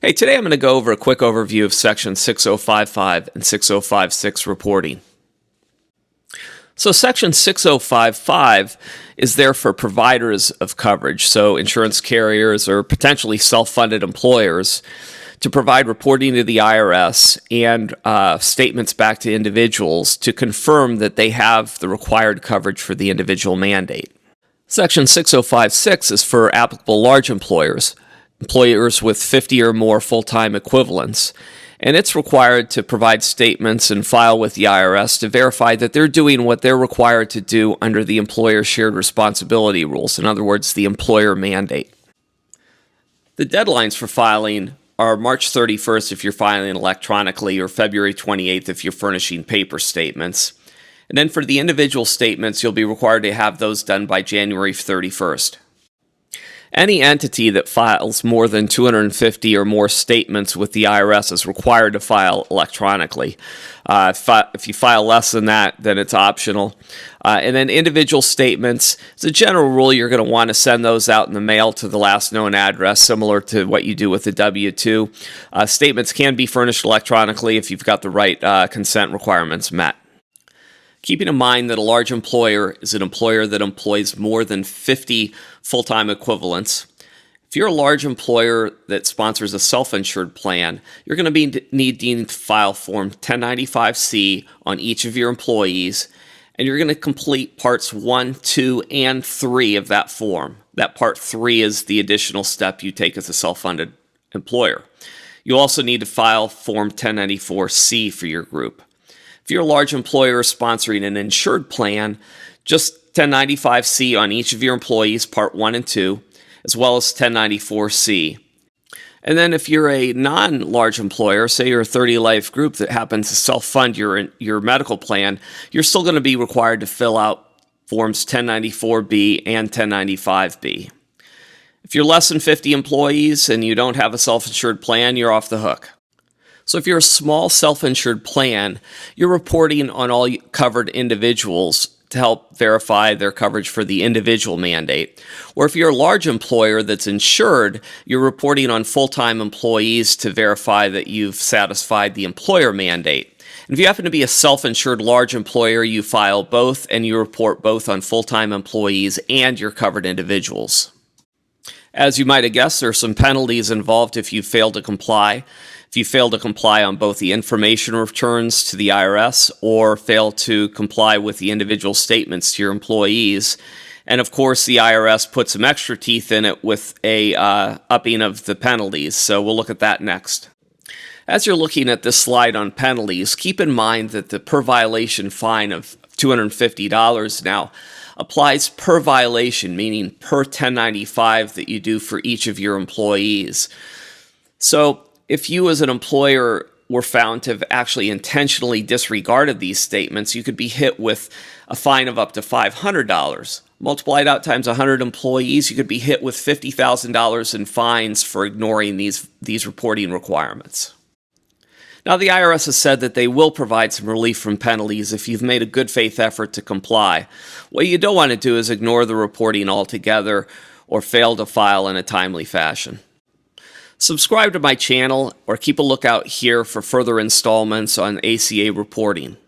Hey, today I'm going to go over a quick overview of Section 6055 and 6056 reporting. So Section 6055 is there for providers of coverage, so insurance carriers or potentially self-funded employers, to provide reporting to the IRS and statements back to individuals to confirm that they have the required coverage for the individual mandate. Section 6056 is for applicable large employers with 50 or more full-time equivalents, and it's required to provide statements and file with the IRS to verify that they're doing what they're required to do under the employer shared responsibility rules, in other words, the employer mandate. The deadlines for filing are March 31st if you're filing electronically or February 28th if you're furnishing paper statements. And then for the individual statements, you'll be required to have those done by January 31st. Any entity that files more than 250 or more statements with the IRS is required to file electronically. If you file less than that, then it's optional. And then individual statements, as a general rule, you're going to want to send those out in the mail to the last known address, similar to what you do with the W-2. Statements can be furnished electronically if you've got the right consent requirements met. Keeping in mind that a large employer is an employer that employs more than 50 full-time equivalents. If you're a large employer that sponsors a self-insured plan, you're going to be needing to file Form 1095-C on each of your employees, and you're going to complete Parts 1, 2, and 3 of that form. That Part 3 is the additional step you take as a self-funded employer. You also need to file Form 1094-C for your group. If you're a large employer sponsoring an insured plan, just 1095-C on each of your employees, Part 1 and 2, as well as 1094-C. And then if you're a non-large employer, say you're a 30-life group that happens to self-fund your medical plan, you're still going to be required to fill out Forms 1094-B and 1095-B. If you're less than 50 employees and you don't have a self-insured plan, you're off the hook. So if you're a small self-insured plan, you're reporting on all covered individuals to help verify their coverage for the individual mandate. Or if you're a large employer that's insured, you're reporting on full-time employees to verify that you've satisfied the employer mandate. And if you happen to be a self-insured large employer, you file both and you report both on full-time employees and your covered individuals. As you might have guessed, there are some penalties involved if you fail to comply. If you fail to comply on both the information returns to the IRS or fail to comply with the individual statements to your employees. And of course, the IRS puts some extra teeth in it with a upping of the penalties. So we'll look at that next. As you're looking at this slide on penalties, keep in mind that the per violation fine of $250 now applies per violation, meaning per 1095 that you do for each of your employees. So if you as an employer were found to have actually intentionally disregarded these statements, you could be hit with a fine of up to $500. Multiplied out times 100 employees, you could be hit with $50,000 in fines for ignoring these reporting requirements. Now, the IRS has said that they will provide some relief from penalties if you've made a good faith effort to comply. What you don't want to do is ignore the reporting altogether or fail to file in a timely fashion. Subscribe to my channel or keep a lookout here for further installments on ACA reporting.